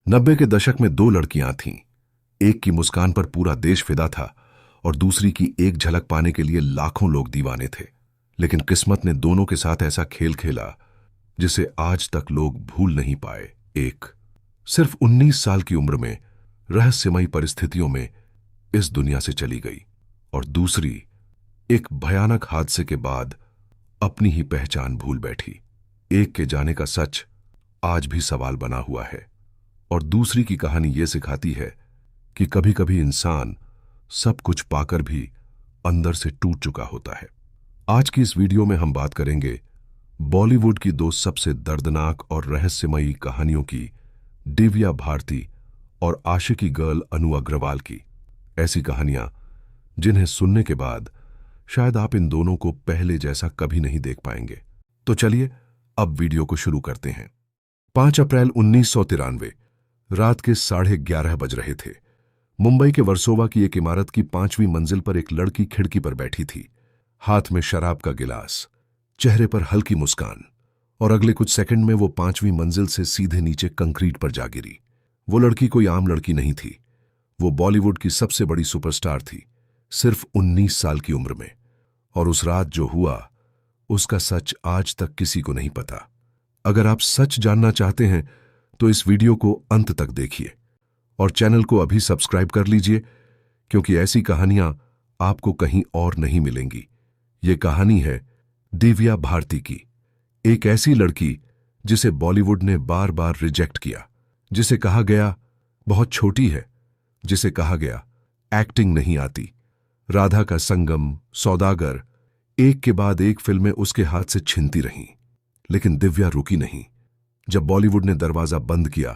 90 के दशक में दो लड़कियां थीं। एक की मुस्कान पर पूरा देश फिदा था और दूसरी की एक झलक पाने के लिए लाखों लोग दीवाने थे। लेकिन किस्मत ने दोनों के साथ ऐसा खेल खेला जिसे आज तक लोग भूल नहीं पाए। एक सिर्फ 19 साल की उम्र में रहस्यमयी परिस्थितियों में इस दुनिया से चली गई और दूसरी एक भयानक हादसे के बाद अपनी ही पहचान भूल बैठी। एक के जाने का सच आज भी सवाल बना हुआ है और दूसरी की कहानी यह सिखाती है कि कभी कभी इंसान सब कुछ पाकर भी अंदर से टूट चुका होता है। आज की इस वीडियो में हम बात करेंगे बॉलीवुड की दो सबसे दर्दनाक और रहस्यमयी कहानियों की, दिव्या भारती और आशिकी गर्ल अनु अग्रवाल की। ऐसी कहानियां जिन्हें सुनने के बाद शायद आप इन दोनों को पहले जैसा कभी नहीं देख पाएंगे। तो चलिए अब वीडियो को शुरू करते हैं। 5 अप्रैल 1993 रात के 11:30 बज रहे थे। मुंबई के वर्सोवा की एक इमारत की 5वीं मंजिल पर एक लड़की खिड़की पर बैठी थी, हाथ में शराब का गिलास, चेहरे पर हल्की मुस्कान, और अगले कुछ सेकंड में वो 5वीं मंजिल से सीधे नीचे कंक्रीट पर जा गिरी। वो लड़की कोई आम लड़की नहीं थी। वो बॉलीवुड की सबसे बड़ी सुपरस्टार थी, सिर्फ 19 साल की उम्र में। और उस रात जो हुआ उसका सच आज तक किसी को नहीं पता। अगर आप सच जानना चाहते हैं तो इस वीडियो को अंत तक देखिए और चैनल को अभी सब्सक्राइब कर लीजिए, क्योंकि ऐसी कहानियां आपको कहीं और नहीं मिलेंगी। ये कहानी है दिव्या भारती की, एक ऐसी लड़की जिसे बॉलीवुड ने बार बार रिजेक्ट किया, जिसे कहा गया बहुत छोटी है, जिसे कहा गया एक्टिंग नहीं आती। राधा का संगम, सौदागर, एक के बाद एक फिल्में उसके हाथ से छिनती रहीं, लेकिन दिव्या रुकी नहीं। जब बॉलीवुड ने दरवाजा बंद किया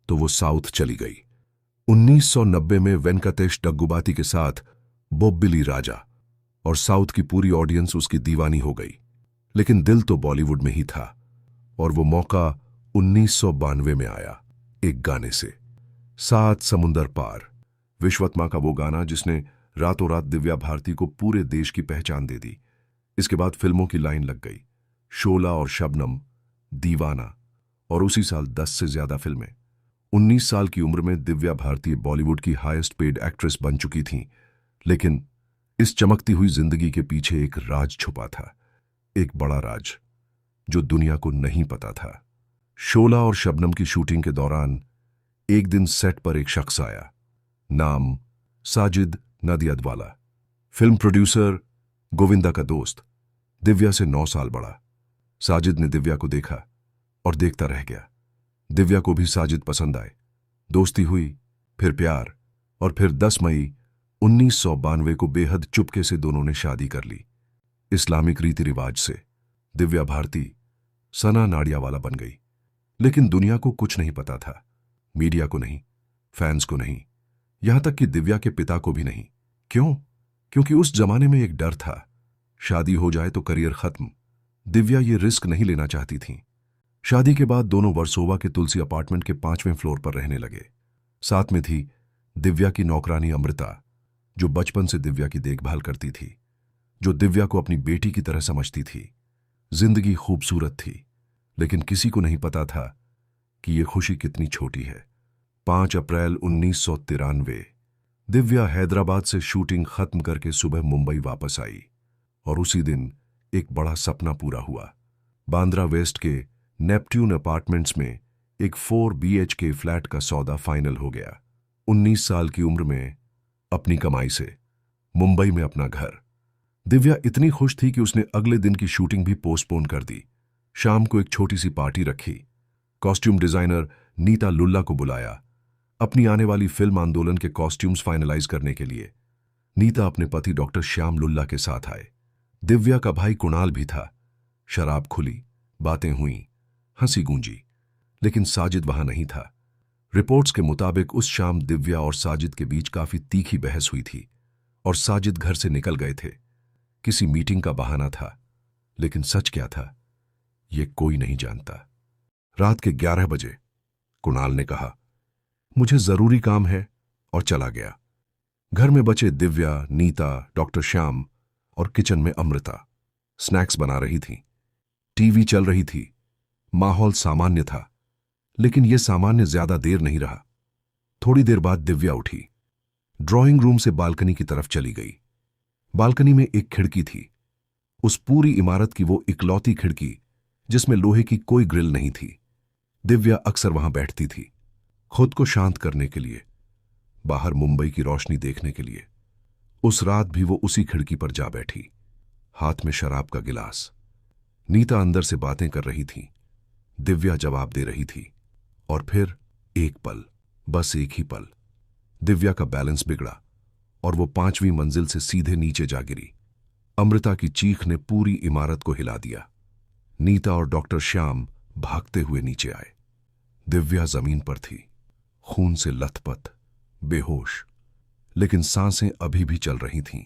तो वो साउथ चली गई। 1990 में वेंकटेश डग्गुबाती के साथ बोब्बिली राजा, और साउथ की पूरी ऑडियंस उसकी दीवानी हो गई। लेकिन दिल तो बॉलीवुड में ही था, और वो मौका 1992 में आया, एक गाने से। 7 समुंदर पार, विश्वत्मा का वो गाना जिसने रातों रात दिव्या भारती को पूरे देश की पहचान दे दी। इसके बाद फिल्मों की लाइन लग गई, शोला और शबनम, दीवाना, और उसी साल 10 से ज्यादा फिल्में। 19 साल की उम्र में दिव्या भारती बॉलीवुड की हाईएस्ट पेड एक्ट्रेस बन चुकी थीं, लेकिन इस चमकती हुई जिंदगी के पीछे एक राज छुपा था, एक बड़ा राज जो दुनिया को नहीं पता था। शोला और शबनम की शूटिंग के दौरान एक दिन सेट पर एक शख्स आया, नाम साजिद नदियादवाला, फिल्म प्रोड्यूसर, गोविंदा का दोस्त, दिव्या से 9 साल बड़ा। साजिद ने दिव्या को देखा और देखता रह गया। दिव्या को भी साजिद पसंद आए, दोस्ती हुई, फिर प्यार, और फिर 10 मई 1992 को बेहद चुपके से दोनों ने शादी कर ली। इस्लामिक रीति रिवाज से दिव्या भारती सना नाडियावाला बन गई। लेकिन दुनिया को कुछ नहीं पता था, मीडिया को नहीं, फैंस को नहीं, यहां तक कि दिव्या के पिता को भी नहीं। क्यों? क्योंकि उस जमाने में एक डर था, शादी हो जाए तो करियर खत्म। दिव्या ये रिस्क नहीं लेना चाहती थी। शादी के बाद दोनों वर्सोवा के तुलसी अपार्टमेंट के 5वें फ्लोर पर रहने लगे। साथ में थी दिव्या की नौकरानी अमृता, जो बचपन से दिव्या की देखभाल करती थी, जो दिव्या को अपनी बेटी की तरह समझती थी। जिंदगी खूबसूरत थी, लेकिन किसी को नहीं पता था कि ये खुशी कितनी छोटी है। 5 अप्रैल 1993 दिव्या हैदराबाद से शूटिंग खत्म करके सुबह मुंबई वापस आई, और उसी दिन एक बड़ा सपना पूरा हुआ। बांद्रा वेस्ट के नेपट्यून अपार्टमेंट्स में एक 4 BHK फ्लैट का सौदा फाइनल हो गया। 19 साल की उम्र में अपनी कमाई से मुंबई में अपना घर। दिव्या इतनी खुश थी कि उसने अगले दिन की शूटिंग भी पोस्टपोन कर दी। शाम को एक छोटी सी पार्टी रखी, कॉस्ट्यूम डिजाइनर नीता लुल्ला को बुलाया, अपनी आने वाली फिल्म आंदोलन के कॉस्ट्यूम्स फाइनलाइज करने के लिए। नीता अपने पति डॉक्टर श्याम लुल्ला के साथ आए। दिव्या का भाई कुणाल भी था। शराब खुली, बातें हुईं, हंसी गूंजी, लेकिन साजिद वहां नहीं था। रिपोर्ट्स के मुताबिक उस शाम दिव्या और साजिद के बीच काफी तीखी बहस हुई थी, और साजिद घर से निकल गए थे। किसी मीटिंग का बहाना था, लेकिन सच क्या था ये कोई नहीं जानता। रात के 11 बजे कुणाल ने कहा, मुझे जरूरी काम है, और चला गया। घर में बचे दिव्या, नीता, डॉक्टर श्याम और किचन में अमृता स्नैक्स बना रही थी। टीवी चल रही थी। माहौल सामान्य था, लेकिन यह सामान्य ज्यादा देर नहीं रहा। थोड़ी देर बाद दिव्या उठी, ड्राइंग रूम से बालकनी की तरफ चली गई। बालकनी में एक खिड़की थी, उस पूरी इमारत की वो इकलौती खिड़की जिसमें लोहे की कोई ग्रिल नहीं थी। दिव्या अक्सर वहां बैठती थी, खुद को शांत करने के लिए, बाहर मुंबई की रोशनी देखने के लिए। उस रात भी वो उसी खिड़की पर जा बैठी, हाथ में शराब का गिलास। नीता अंदर से बातें कर रही थी, दिव्या जवाब दे रही थी। और फिर एक पल, बस एक ही पल, दिव्या का बैलेंस बिगड़ा और वो 5वीं मंजिल से सीधे नीचे जा गिरी। अमृता की चीख ने पूरी इमारत को हिला दिया। नीता और डॉक्टर श्याम भागते हुए नीचे आए। दिव्या जमीन पर थी, खून से लथपथ, बेहोश, लेकिन सांसें अभी भी चल रही थीं।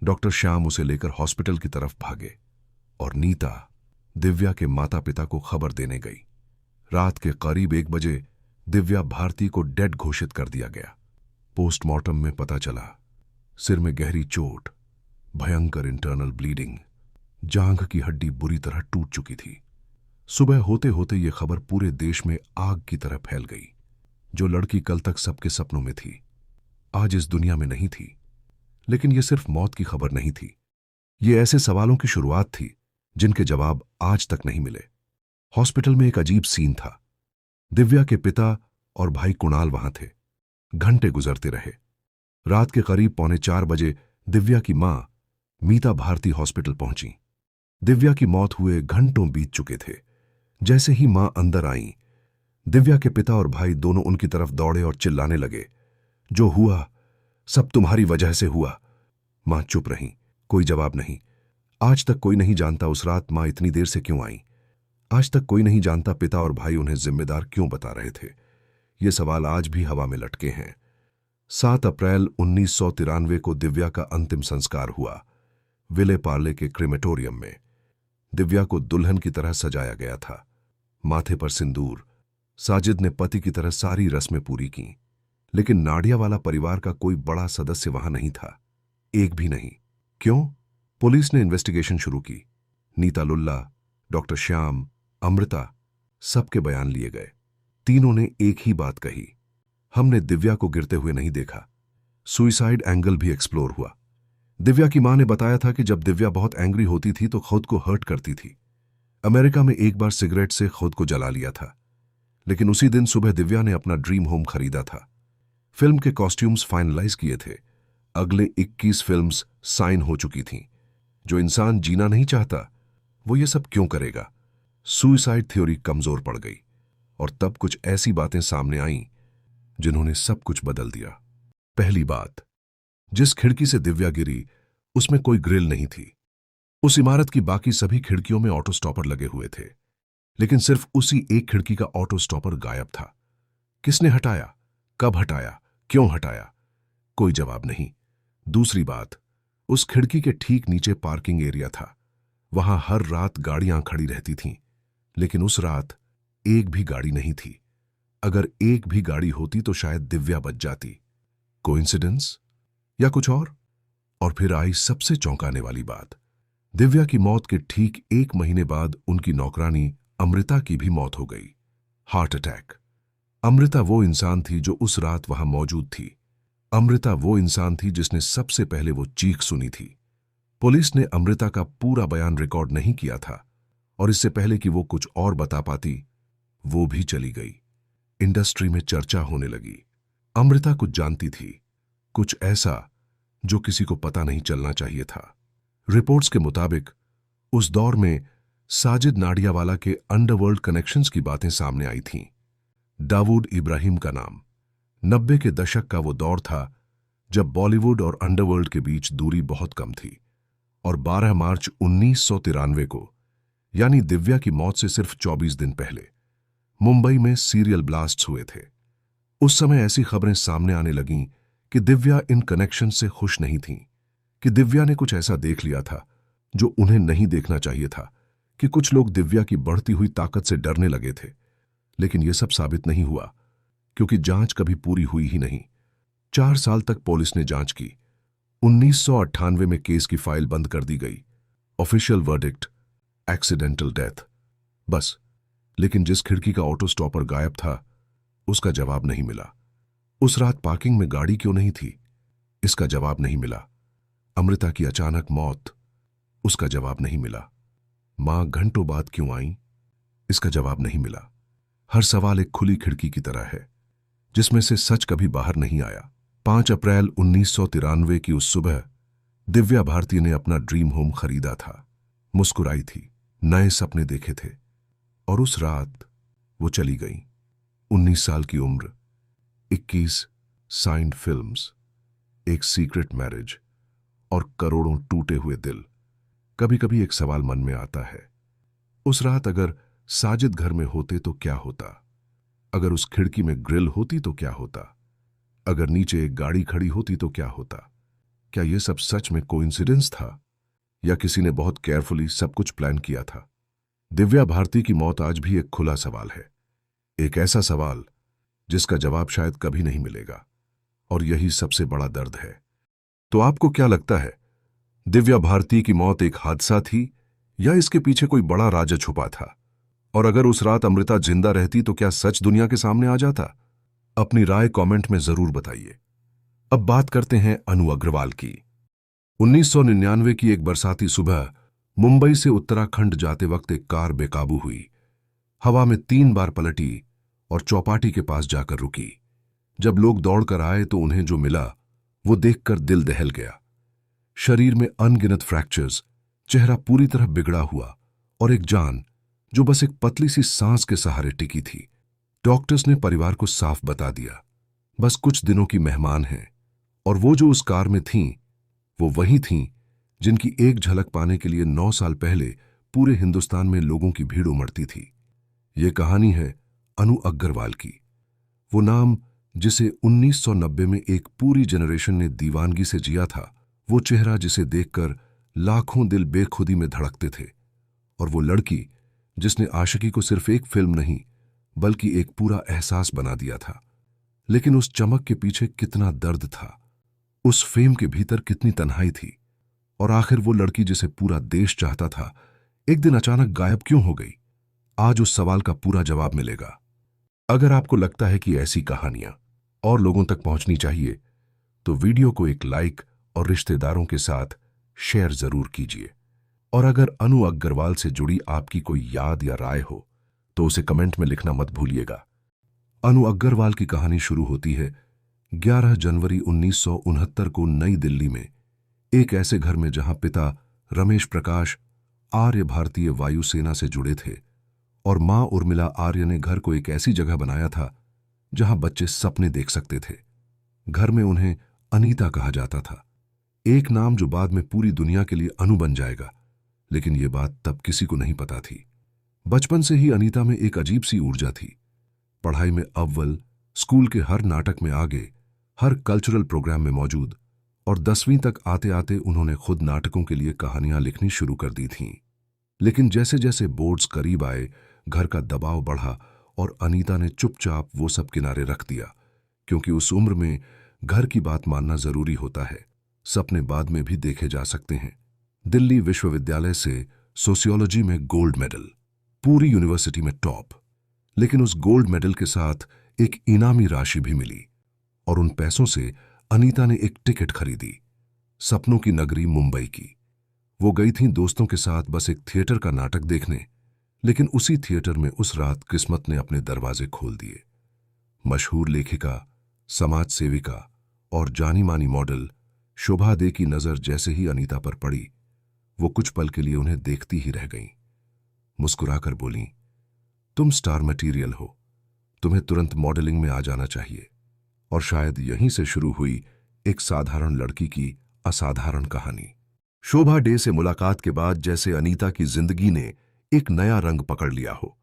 डॉक्टर श्याम उसे लेकर हॉस्पिटल की तरफ भागे और नीता दिव्या के माता पिता को खबर देने गई। रात के करीब 1 बजे दिव्या भारती को डेड घोषित कर दिया गया। पोस्टमार्टम में पता चला, सिर में गहरी चोट, भयंकर इंटरनल ब्लीडिंग, जांघ की हड्डी बुरी तरह टूट चुकी थी। सुबह होते होते यह खबर पूरे देश में आग की तरह फैल गई। जो लड़की कल तक सबके सपनों में थी, आज इस दुनिया में नहीं थी। लेकिन यह सिर्फ मौत की खबर नहीं थी, ये ऐसे सवालों की शुरुआत थी जिनके जवाब आज तक नहीं मिले। हॉस्पिटल में एक अजीब सीन था। दिव्या के पिता और भाई कुणाल वहां थे। घंटे गुजरते रहे। रात के करीब 3:45 बजे दिव्या की मां मीता भारती हॉस्पिटल पहुंची। दिव्या की मौत हुए घंटों बीत चुके थे। जैसे ही मां अंदर आईं, दिव्या के पिता और भाई दोनों उनकी तरफ दौड़े और चिल्लाने लगे, जो हुआ सब तुम्हारी वजह से हुआ। मां चुप रहीं, कोई जवाब नहीं। आज तक कोई नहीं जानता उस रात मां इतनी देर से क्यों आई। आज तक कोई नहीं जानता पिता और भाई उन्हें जिम्मेदार क्यों बता रहे थे। ये सवाल आज भी हवा में लटके हैं। 7 अप्रैल 1993 को दिव्या का अंतिम संस्कार हुआ, विले पार्ले के क्रिमेटोरियम में। दिव्या को दुल्हन की तरह सजाया गया था, माथे पर सिंदूर। साजिद ने पति की तरह सारी रस्में पूरी की, लेकिन नाडियावाला परिवार का कोई बड़ा सदस्य वहां नहीं था, एक भी नहीं। क्यों? पुलिस ने इन्वेस्टिगेशन शुरू की। नीता लुल्ला, डॉक्टर श्याम, अमृता, सबके बयान लिए गए। तीनों ने एक ही बात कही, हमने दिव्या को गिरते हुए नहीं देखा। सुइसाइड एंगल भी एक्सप्लोर हुआ। दिव्या की मां ने बताया था कि जब दिव्या बहुत एंग्री होती थी तो खुद को हर्ट करती थी। अमेरिका में एक बार सिगरेट से खुद को जला लिया था। लेकिन उसी दिन सुबह दिव्या ने अपना ड्रीम होम खरीदा था। फिल्म के कॉस्ट्यूम्स फाइनलाइज किए थे। अगले 21 फिल्म्स साइन हो चुकी थीं। जो इंसान जीना नहीं चाहता, वो ये सब क्यों करेगा? सुइसाइड थ्योरी कमजोर पड़ गई और तब कुछ ऐसी बातें सामने आईं जिन्होंने सब कुछ बदल दिया। पहली बात, जिस खिड़की से दिव्या गिरी उसमें कोई ग्रिल नहीं थी। उस इमारत की बाकी सभी खिड़कियों में ऑटो स्टॉपर लगे हुए थे, लेकिन सिर्फ उसी एक खिड़की का ऑटो स्टॉपर गायब था। किसने हटाया? कब हटाया? क्यों हटाया? कोई जवाब नहीं। दूसरी बात, उस खिड़की के ठीक नीचे पार्किंग एरिया था। वहां हर रात गाड़ियां खड़ी रहती थीं, लेकिन उस रात एक भी गाड़ी नहीं थी। अगर एक भी गाड़ी होती तो शायद दिव्या बच जाती। कोइंसिडेंस या कुछ और? और फिर आई सबसे चौंकाने वाली बात। दिव्या की मौत के ठीक 1 महीने बाद उनकी नौकरानी अमृता की भी मौत हो गई, हार्ट अटैक। अमृता वो इंसान थी जो उस रात वहां मौजूद थी। अमृता वो इंसान थी जिसने सबसे पहले वो चीख सुनी थी। पुलिस ने अमृता का पूरा बयान रिकॉर्ड नहीं किया था और इससे पहले कि वो कुछ और बता पाती, वो भी चली गई। इंडस्ट्री में चर्चा होने लगी। अमृता कुछ जानती थी, कुछ ऐसा जो किसी को पता नहीं चलना चाहिए था। रिपोर्ट्स के मुताबिक उस दौर में साजिद नाडियावाला के अंडरवर्ल्ड कनेक्शंस की बातें सामने आई थीं। दाऊद इब्राहिम का नाम। 90 के दशक का वो दौर था जब बॉलीवुड और अंडरवर्ल्ड के बीच दूरी बहुत कम थी। और 12 मार्च 1993 को, यानी दिव्या की मौत से सिर्फ 24 दिन पहले, मुंबई में सीरियल ब्लास्ट्स हुए थे। उस समय ऐसी खबरें सामने आने लगीं कि दिव्या इन कनेक्शन से खुश नहीं थीं, कि दिव्या ने कुछ ऐसा देख लिया था जो उन्हें नहीं देखना चाहिए था, कि कुछ लोग दिव्या की बढ़ती हुई ताकत से डरने लगे थे। लेकिन यह सब साबित नहीं हुआ, क्योंकि जांच कभी पूरी हुई ही नहीं। 4 साल तक पुलिस ने जांच की। 1998 में केस की फाइल बंद कर दी गई। Official verdict, accidental death. बस लेकिन जिस खिड़की का ऑटो स्टॉपर गायब था, उसका जवाब नहीं मिला। उस रात पार्किंग में गाड़ी क्यों नहीं थी, इसका जवाब नहीं मिला। अमृता की अचानक मौत, उसका जवाब नहीं मिला। मां घंटों बाद क्यों आई, इसका जवाब नहीं मिला। हर सवाल एक खुली खिड़की की तरह है, जिसमें से सच कभी बाहर नहीं आया। 5 अप्रैल 1993 की उस सुबह दिव्या भारती ने अपना ड्रीम होम खरीदा था। मुस्कुराई थी, नए सपने देखे थे, और उस रात वो चली गई। 19 साल की उम्र, 21 साइंड फिल्म्स, एक सीक्रेट मैरिज और करोड़ों टूटे हुए दिल। कभी कभी एक सवाल मन में आता है, उस रात अगर साजिद घर में होते तो क्या होता? अगर उस खिड़की में ग्रिल होती तो क्या होता? अगर नीचे एक गाड़ी खड़ी होती तो क्या होता? क्या यह सब सच में कोइंसिडेंस था, या किसी ने बहुत केयरफुली सब कुछ प्लान किया था? दिव्या भारती की मौत आज भी एक खुला सवाल है, एक ऐसा सवाल जिसका जवाब शायद कभी नहीं मिलेगा, और यही सबसे बड़ा दर्द है। तो आपको क्या लगता है, दिव्या भारती की मौत एक हादसा थी, या इसके पीछे कोई बड़ा राज छुपा था? और अगर उस रात अमृता जिंदा रहती तो क्या सच दुनिया के सामने आ जाता? अपनी राय कमेंट में जरूर बताइए। अब बात करते हैं अनु अग्रवाल की। 1999 की एक बरसाती सुबह मुंबई से उत्तराखंड जाते वक्त एक कार बेकाबू हुई। हवा में 3 बार पलटी और चौपाटी के पास जाकर रुकी। जब लोग दौड़कर आए तो उन्हें जो मिला वो देखकर दिल दहल गया। शरीर में अनगिनत फ्रैक्चर्स, चेहरा पूरी तरह बिगड़ा हुआ, और एक जान जो बस एक पतली सी सांस के सहारे टिकी थी। डॉक्टर्स ने परिवार को साफ बता दिया, बस कुछ दिनों की मेहमान हैं। और वो जो उस कार में थीं, वो वही थीं जिनकी एक झलक पाने के लिए 9 साल पहले पूरे हिंदुस्तान में लोगों की भीड़ उमड़ती थी। ये कहानी है अनु अग्रवाल की, वो नाम जिसे 1990 में एक पूरी जनरेशन ने दीवानगी से जिया था, वो चेहरा जिसे देखकर लाखों दिल बेखुदी में धड़कते थे, और वो लड़की जिसने आशिकी को सिर्फ एक फिल्म नहीं बल्कि एक पूरा एहसास बना दिया था। लेकिन उस चमक के पीछे कितना दर्द था, उस फेम के भीतर कितनी तन्हाई थी, और आखिर वो लड़की जिसे पूरा देश चाहता था एक दिन अचानक गायब क्यों हो गई? आज उस सवाल का पूरा जवाब मिलेगा। अगर आपको लगता है कि ऐसी कहानियां और लोगों तक पहुंचनी चाहिए तो वीडियो को एक लाइक और रिश्तेदारों के साथ शेयर जरूर कीजिए। और अगर अनु अग्रवाल से जुड़ी आपकी कोई याद या राय हो तो उसे कमेंट में लिखना मत भूलिएगा। अनु अग्रवाल की कहानी शुरू होती है 11 जनवरी 1969 को नई दिल्ली में, एक ऐसे घर में जहां पिता रमेश प्रकाश आर्य भारतीय वायुसेना से जुड़े थे, और मां उर्मिला आर्य ने घर को एक ऐसी जगह बनाया था जहां बच्चे सपने देख सकते थे। घर में उन्हें अनीता कहा जाता था, एक नाम जो बाद में पूरी दुनिया के लिए अनु बन जाएगा। लेकिन यह बात तब किसी को नहीं पता थी। बचपन से ही अनीता में एक अजीब सी ऊर्जा थी, पढ़ाई में अव्वल, स्कूल के हर नाटक में आगे, हर कल्चरल प्रोग्राम में मौजूद, और 10वीं तक आते आते उन्होंने खुद नाटकों के लिए कहानियां लिखनी शुरू कर दी थीं। लेकिन जैसे जैसे बोर्ड्स करीब आए, घर का दबाव बढ़ा और अनीता ने चुपचाप वो सब किनारे रख दिया, क्योंकि उस उम्र में घर की बात मानना जरूरी होता है। सपने बाद में भी देखे जा सकते हैं। दिल्ली विश्वविद्यालय से सोशियोलॉजी में गोल्ड मेडल, पूरी यूनिवर्सिटी में टॉप। लेकिन उस गोल्ड मेडल के साथ एक इनामी राशि भी मिली, और उन पैसों से अनीता ने एक टिकट खरीदी, सपनों की नगरी मुंबई की। वो गई थीं दोस्तों के साथ बस एक थिएटर का नाटक देखने, लेकिन उसी थिएटर में उस रात किस्मत ने अपने दरवाजे खोल दिए। मशहूर लेखिका, समाज सेविका और जानी मानी मॉडल शोभा दे की नजर जैसे ही अनीता पर पड़ी, वो कुछ पल के लिए उन्हें देखती ही रह गईं। मुस्कुराकर बोलीं, तुम स्टार मटेरियल हो, तुम्हें तुरंत मॉडलिंग में आ जाना चाहिए। और शायद यहीं से शुरू हुई एक साधारण लड़की की असाधारण कहानी। शोभा डे से मुलाकात के बाद जैसे अनीता की जिंदगी ने एक नया रंग पकड़ लिया हो।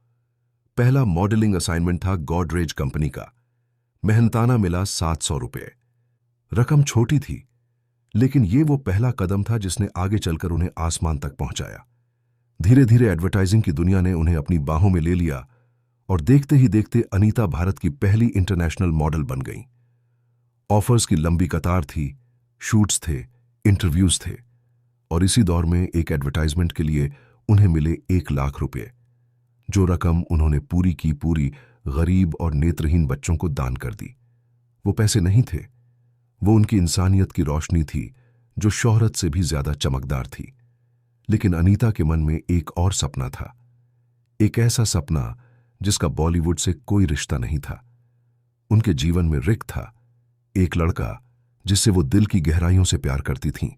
पहला मॉडलिंग असाइनमेंट था गॉडरेज कंपनी का। मेहनताना मिला 700 रुपये। रकम छोटी थी, लेकिन ये वो पहला कदम था जिसने आगे चलकर उन्हें आसमान तक पहुंचाया। धीरे धीरे एडवर्टाइजिंग की दुनिया ने उन्हें अपनी बाहों में ले लिया, और देखते ही देखते अनीता भारत की पहली इंटरनेशनल मॉडल बन गईं। ऑफर्स की लंबी कतार थी, शूट्स थे, इंटरव्यूज थे, और इसी दौर में एक एडवर्टाइजमेंट के लिए उन्हें मिले 1 लाख रुपए। जो रकम उन्होंने पूरी की पूरी गरीब और नेत्रहीन बच्चों को दान कर दी। वो पैसे नहीं थे, वो उनकी इंसानियत की रोशनी थी जो शोहरत से भी ज्यादा चमकदार थी। लेकिन अनीता के मन में एक और सपना था, एक ऐसा सपना जिसका बॉलीवुड से कोई रिश्ता नहीं था। उनके जीवन में रिक था, एक लड़का जिससे वो दिल की गहराइयों से प्यार करती थीं,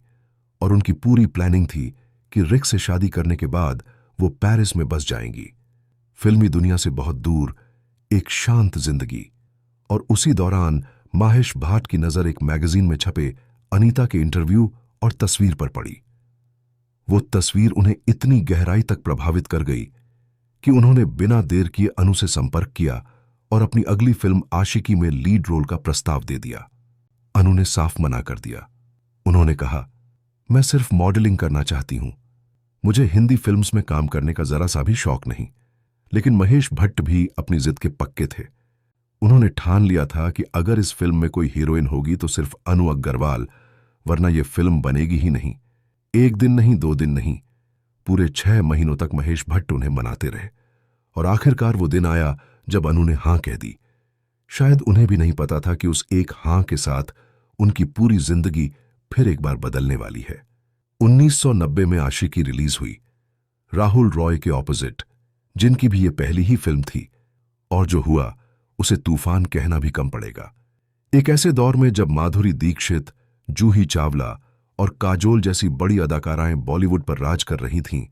और उनकी पूरी प्लानिंग थी कि रिक से शादी करने के बाद वो पेरिस में बस जाएंगी, फिल्मी दुनिया से बहुत दूर, एक शांत जिंदगी। और उसी दौरान माहेश भाट की नजर एक मैगजीन में छपे अनीता के इंटरव्यू और तस्वीर पर पड़ी। वो तस्वीर उन्हें इतनी गहराई तक प्रभावित कर गई कि उन्होंने बिना देर किए अनु से संपर्क किया और अपनी अगली फिल्म आशिकी में लीड रोल का प्रस्ताव दे दिया। अनु ने साफ मना कर दिया। उन्होंने कहा, मैं सिर्फ मॉडलिंग करना चाहती हूं, मुझे हिंदी फिल्म्स में काम करने का जरा सा भी शौक नहीं। लेकिन महेश भट्ट भी अपनी जिद के पक्के थे। उन्होंने ठान लिया था कि अगर इस फिल्म में कोई हीरोइन होगी तो सिर्फ अनु अग्रवाल, वरना यह फिल्म बनेगी ही नहीं। एक दिन नहीं, 2 दिन नहीं, पूरे 6 महीनों तक महेश भट्ट उन्हें मनाते रहे, और आखिरकार वो दिन आया जब अनु ने हां कह दी। शायद उन्हें भी नहीं पता था कि उस एक हां के साथ उनकी पूरी जिंदगी फिर एक बार बदलने वाली है। 1990 में आशिकी रिलीज हुई, राहुल रॉय के ऑपोजिट, जिनकी भी ये पहली ही फिल्म थी, और जो हुआ उसे तूफान कहना भी कम पड़ेगा। एक ऐसे दौर में जब माधुरी दीक्षित, जूही चावला और काजोल जैसी बड़ी अदाकाराएं बॉलीवुड पर राज कर रही थीं,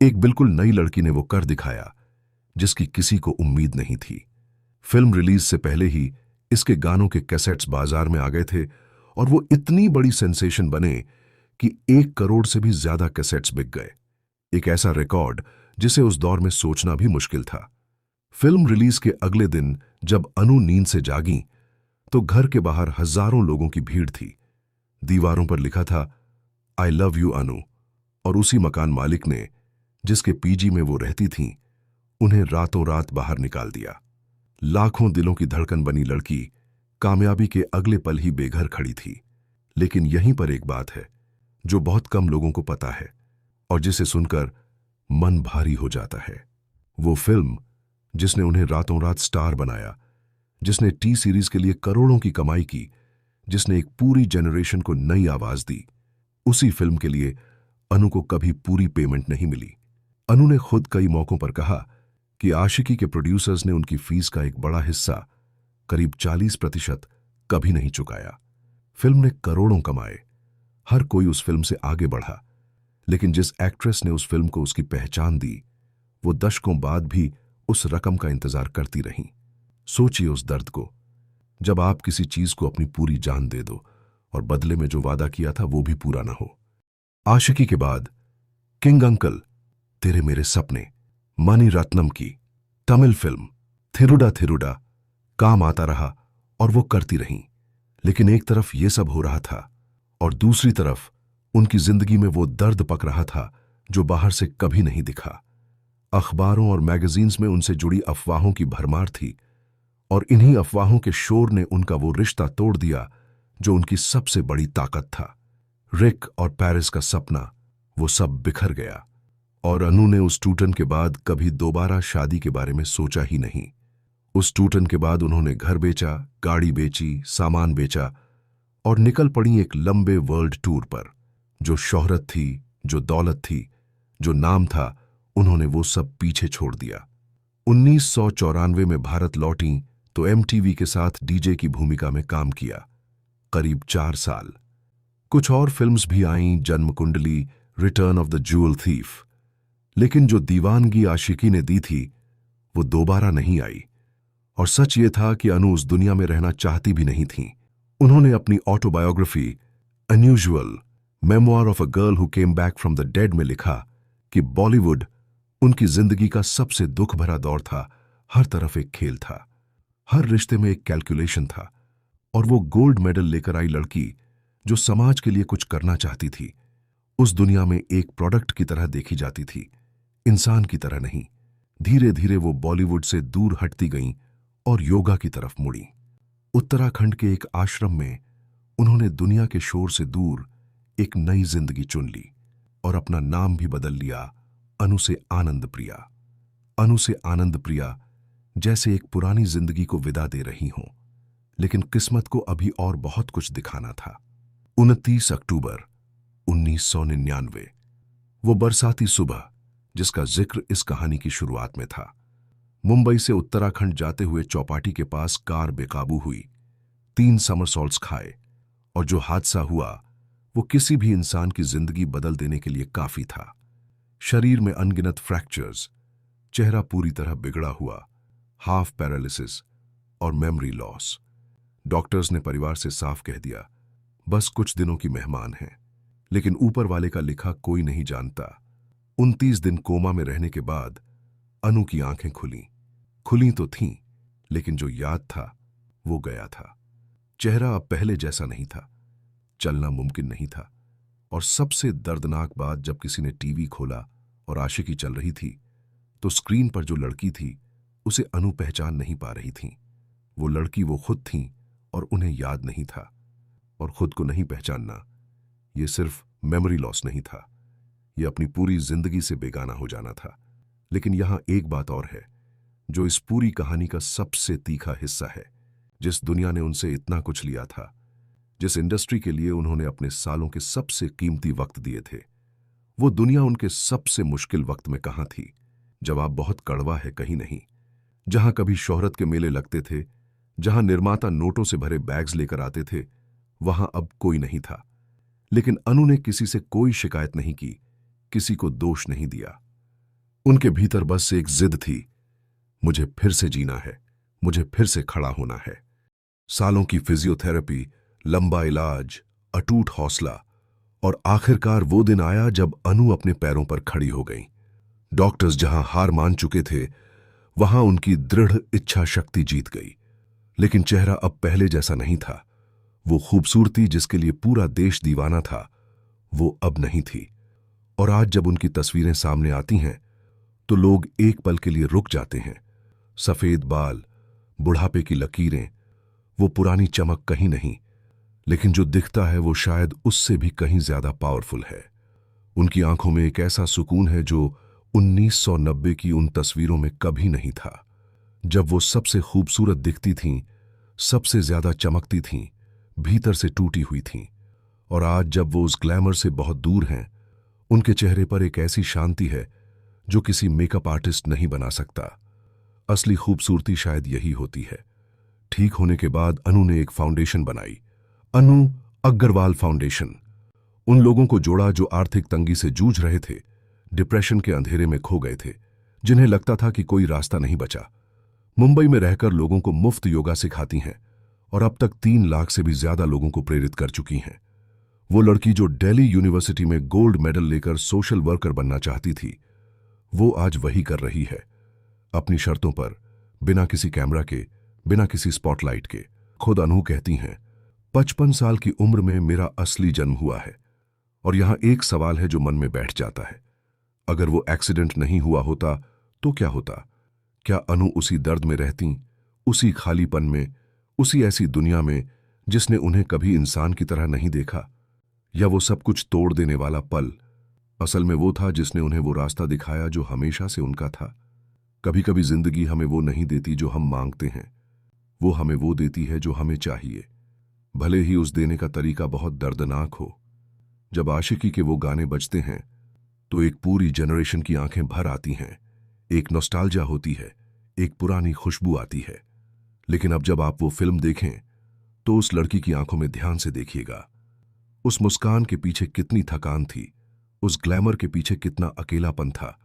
एक बिल्कुल नई लड़की ने वो कर दिखाया जिसकी किसी को उम्मीद नहीं थी। फिल्म रिलीज से पहले ही इसके गानों के कैसेट्स बाजार में आ गए थे और वो इतनी बड़ी सेंसेशन बने कि 1 करोड़ से भी ज्यादा कैसेट्स बिक गए। एक ऐसा रिकॉर्ड जिसे उस दौर में सोचना भी मुश्किल था। फिल्म रिलीज के अगले दिन जब अनु नींद से जागी तो घर के बाहर हजारों लोगों की भीड़ थी। दीवारों पर लिखा था, आई लव यू अनु, और उसी मकान मालिक ने, जिसके पीजी में वो रहती थीं, उन्हें रातों रात बाहर निकाल दिया। लाखों दिलों की धड़कन बनी लड़की कामयाबी के अगले पल ही बेघर खड़ी थी। लेकिन यहीं पर एक बात है जो बहुत कम लोगों को पता है और जिसे सुनकर मन भारी हो जाता है। वो फिल्म जिसने उन्हें रातों रात स्टार बनाया, जिसने टी सीरीज के लिए करोड़ों की कमाई की, जिसने एक पूरी जनरेशन को नई आवाज दी, उसी फिल्म के लिए अनु को कभी पूरी पेमेंट नहीं मिली। अनु ने खुद कई मौकों पर कहा कि आशिकी के प्रोड्यूसर्स ने उनकी फीस का एक बड़ा हिस्सा, करीब 40%, कभी नहीं चुकाया। फिल्म ने करोड़ों कमाए, हर कोई उस फिल्म से आगे बढ़ा, लेकिन जिस एक्ट्रेस ने उस फिल्म को उसकी पहचान दी, वो दशकों बाद भी उस रकम का इंतजार करती रहीं। सोचिए उस दर्द को, जब आप किसी चीज को अपनी पूरी जान दे दो और बदले में जो वादा किया था वो भी पूरा ना हो। आशिकी के बाद किंग अंकल, तेरे मेरे सपने, मणि रत्नम की तमिल फिल्म थिरुडा थिरुडा काम आता रहा और वो करती रहीं। लेकिन एक तरफ ये सब हो रहा था और दूसरी तरफ उनकी जिंदगी में वो दर्द पक रहा था जो बाहर से कभी नहीं दिखा। अखबारों और मैगजीन्स में उनसे जुड़ी अफवाहों की भरमार थी और इन्हीं अफवाहों के शोर ने उनका वो रिश्ता तोड़ दिया जो उनकी सबसे बड़ी ताकत था। रिक और पेरिस का सपना, वो सब बिखर गया और अनु ने उस टूटन के बाद कभी दोबारा शादी के बारे में सोचा ही नहीं। उस टूटन के बाद उन्होंने घर बेचा, गाड़ी बेची, सामान बेचा और निकल पड़ी एक लंबे वर्ल्ड टूर पर। जो शोहरत थी, जो दौलत थी, जो नाम था, उन्होंने वो सब पीछे छोड़ दिया। 1994 में भारत लौटी तो एमटीवी के साथ डीजे की भूमिका में काम किया, करीब 4 साल। कुछ और फिल्म्स भी आईं, जन्म कुंडली, return of the jewel thief, लेकिन जो दीवानगी आशिकी ने दी थी वो दोबारा नहीं आई। और सच ये था कि अनु उस दुनिया में रहना चाहती भी नहीं थीं। उन्होंने अपनी autobiography unusual memoir of a girl who came back from the dead में लिखा कि बॉलीवुड उनकी जिंदगी का सबसे दुख भरा दौर था। हर तरफ एक खेल था, हर रिश्ते में एक कैलकुलेशन था, और वो गोल्ड मेडल लेकर आई लड़की जो समाज के लिए कुछ करना चाहती थी, उस दुनिया में एक प्रोडक्ट की तरह देखी जाती थी, इंसान की तरह नहीं। धीरे धीरे वो बॉलीवुड से दूर हटती गईं और योगा की तरफ मुड़ी। उत्तराखंड के एक आश्रम में उन्होंने दुनिया के शोर से दूर एक नई जिंदगी चुन ली और अपना नाम भी बदल लिया, अनु से आनंद प्रिया। अनु से आनंद प्रिया जैसे एक पुरानी जिंदगी को विदा दे रही हों, लेकिन किस्मत को अभी और बहुत कुछ दिखाना था। 29 अक्टूबर 1999, वो बरसाती सुबह जिसका जिक्र इस कहानी की शुरुआत में था। मुंबई से उत्तराखंड जाते हुए चौपाटी के पास कार बेकाबू हुई, 3 समरसॉल्ट्स खाए, और जो हादसा हुआ वो किसी भी इंसान की जिंदगी बदल देने के लिए काफी था। शरीर में अनगिनत फ्रैक्चर्स, चेहरा पूरी तरह बिगड़ा हुआ, हाफ पैरालिसिस और मेमोरी लॉस। डॉक्टर्स ने परिवार से साफ कह दिया, बस कुछ दिनों की मेहमान हैं। लेकिन ऊपर वाले का लिखा कोई नहीं जानता। 29 दिन कोमा में रहने के बाद अनु की आंखें खुली तो थीं, लेकिन जो याद था वो गया था। चेहरा अब पहले जैसा नहीं था, चलना मुमकिन नहीं था, और सबसे दर्दनाक बात, जब किसी ने टीवी खोला और आशिकी चल रही थी तो स्क्रीन पर जो लड़की थी उसे अनु पहचान नहीं पा रही थी। वो लड़की वो खुद थी और उन्हें याद नहीं था। और खुद को नहीं पहचानना, ये सिर्फ मेमोरी लॉस नहीं था, ये अपनी पूरी जिंदगी से बेगाना हो जाना था। लेकिन यहां एक बात और है जो इस पूरी कहानी का सबसे तीखा हिस्सा है। जिस दुनिया ने उनसे इतना कुछ लिया था, जिस इंडस्ट्री के लिए उन्होंने अपने सालों के सबसे कीमती वक्त दिए थे, वो दुनिया उनके सबसे मुश्किल वक्त में कहां थी। जवाब बहुत कड़वा है, कहीं नहीं। जहां कभी शोहरत के मेले लगते थे, जहां निर्माता नोटों से भरे बैग्स लेकर आते थे, वहां अब कोई नहीं था। लेकिन अनु ने किसी से कोई शिकायत नहीं की, किसी को दोष नहीं दिया। उनके भीतर बस एक जिद थी, मुझे फिर से जीना है, मुझे फिर से खड़ा होना है। सालों की फिजियोथेरेपी, लंबा इलाज, अटूट हौसला, और आखिरकार वो दिन आया जब अनु अपने पैरों पर खड़ी हो गई। डॉक्टर्स जहां हार मान चुके थे, वहां उनकी दृढ़ इच्छा शक्ति जीत गई। लेकिन चेहरा अब पहले जैसा नहीं था। वो खूबसूरती जिसके लिए पूरा देश दीवाना था, वो अब नहीं थी। और आज जब उनकी तस्वीरें सामने आती हैं तो लोग एक पल के लिए रुक जाते हैं। सफेद बाल, बुढ़ापे की लकीरें, वो पुरानी चमक कहीं नहीं, लेकिन जो दिखता है वो शायद उससे भी कहीं ज्यादा पावरफुल है। उनकी आंखों में एक ऐसा सुकून है जो 1990 की उन तस्वीरों में कभी नहीं था, जब वो सबसे खूबसूरत दिखती थीं, सबसे ज्यादा चमकती थीं, भीतर से टूटी हुई थीं। और आज जब वो उस ग्लैमर से बहुत दूर हैं, उनके चेहरे पर एक ऐसी शांति है जो किसी मेकअप आर्टिस्ट नहीं बना सकता। असली खूबसूरती शायद यही होती है। ठीक होने के बाद अनु ने एक फाउंडेशन बनाई, अनु अग्रवाल फाउंडेशन। उन लोगों को जोड़ा जो आर्थिक तंगी से जूझ रहे थे, डिप्रेशन के अंधेरे में खो गए थे, जिन्हें लगता था कि कोई रास्ता नहीं बचा। मुंबई में रहकर लोगों को मुफ्त योगा सिखाती हैं और अब तक 3 लाख से भी ज्यादा लोगों को प्रेरित कर चुकी हैं। वो लड़की जो दिल्ली यूनिवर्सिटी में गोल्ड मेडल लेकर सोशल वर्कर बनना चाहती थी, वो आज वही कर रही है, अपनी शर्तों पर, बिना किसी कैमरा के, बिना किसी स्पॉटलाइट के। खुद अनु कहती हैं, 55 साल की उम्र में मेरा असली जन्म हुआ है। और यहां एक सवाल है जो मन में बैठ जाता है, अगर वो एक्सीडेंट नहीं हुआ होता तो क्या होता? क्या अनु उसी दर्द में रहती, उसी खालीपन में, उसी ऐसी दुनिया में जिसने उन्हें कभी इंसान की तरह नहीं देखा? या वो सब कुछ तोड़ देने वाला पल असल में वो था जिसने उन्हें वो रास्ता दिखाया जो हमेशा से उनका था? कभी कभी जिंदगी हमें वो नहीं देती जो हम मांगते हैं, वो हमें वो देती है जो हमें चाहिए, भले ही उस देने का तरीका बहुत दर्दनाक हो। जब आशिकी के वो गाने बजते हैं तो एक पूरी जनरेशन की आंखें भर आती हैं, एक नॉस्टैल्जिया होती है, एक पुरानी खुशबू आती है। लेकिन अब जब आप वो फिल्म देखें तो उस लड़की की आंखों में ध्यान से देखिएगा। उस मुस्कान के पीछे कितनी थकान थी, उस ग्लैमर के पीछे कितना अकेलापन था,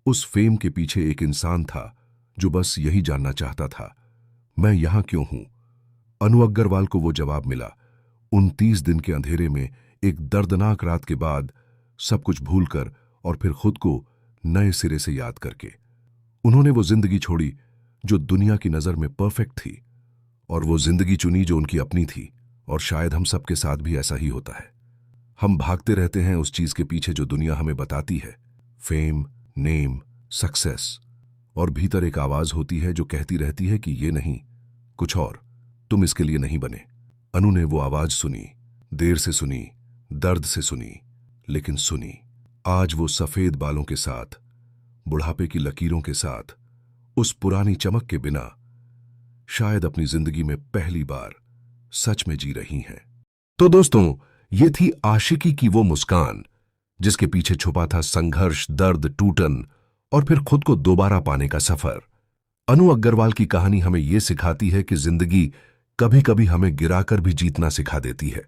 उस फेम के पीछे एक इंसान था जो बस यही जानना चाहता था, मैं यहां क्यों हूं? अनु अग्रवाल को वो जवाब मिला 29 दिन के अंधेरे में, एक दर्दनाक रात के बाद, सब कुछ भूलकर और फिर खुद को नए सिरे से याद करके। उन्होंने वो जिंदगी छोड़ी जो दुनिया की नजर में परफेक्ट थी, और वो जिंदगी चुनी जो उनकी अपनी थी। और शायद हम सबके साथ भी ऐसा ही होता है। हम भागते रहते हैं उस चीज के पीछे जो दुनिया हमें बताती है, फेम, नेम, सक्सेस, और भीतर एक आवाज होती है जो कहती रहती है कि ये नहीं, कुछ और, तुम इसके लिए नहीं बने। अनु ने वो आवाज सुनी, देर से सुनी, दर्द से सुनी, लेकिन सुनी। आज वो सफेद बालों के साथ, बुढ़ापे की लकीरों के साथ, उस पुरानी चमक के बिना, शायद अपनी जिंदगी में पहली बार सच में जी रही हैं। तो दोस्तों, ये थी आशिकी की वो मुस्कान जिसके पीछे छुपा था संघर्ष, दर्द, टूटन और फिर खुद को दोबारा पाने का सफर। अनु अग्रवाल की कहानी हमें यह सिखाती है कि जिंदगी कभी कभी हमें गिराकर भी जीतना सिखा देती है।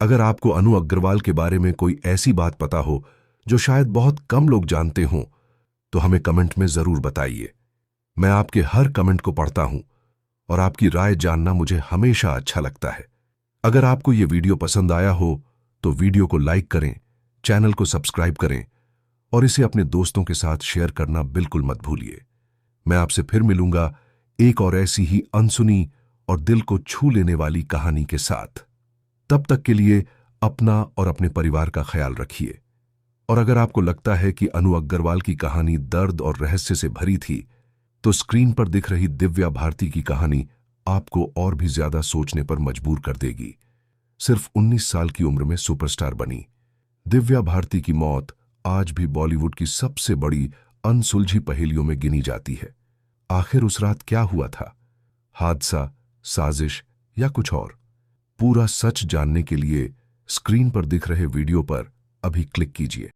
अगर आपको अनु अग्रवाल के बारे में कोई ऐसी बात पता हो जो शायद बहुत कम लोग जानते हों, तो हमें कमेंट में जरूर बताइए। मैं आपके हर कमेंट को पढ़ता हूं और आपकी राय जानना मुझे हमेशा अच्छा लगता है। अगर आपको यह वीडियो पसंद आया हो तो वीडियो को लाइक करें, चैनल को सब्सक्राइब करें और इसे अपने दोस्तों के साथ शेयर करना बिल्कुल मत भूलिए। मैं आपसे फिर मिलूंगा एक और ऐसी ही अनसुनी और दिल को छू लेने वाली कहानी के साथ। तब तक के लिए अपना और अपने परिवार का ख्याल रखिए। और अगर आपको लगता है कि अनु अग्रवाल की कहानी दर्द और रहस्य से भरी थी, तो स्क्रीन पर दिख रही दिव्या भारती की कहानी आपको और भी ज्यादा सोचने पर मजबूर कर देगी। सिर्फ 19 साल की उम्र में सुपरस्टार बनी दिव्या भारती की मौत आज भी बॉलीवुड की सबसे बड़ी अनसुलझी पहेलियों में गिनी जाती है। आखिर उस रात क्या हुआ था? हादसा, साजिश या कुछ और? पूरा सच जानने के लिए स्क्रीन पर दिख रहे वीडियो पर अभी क्लिक कीजिए।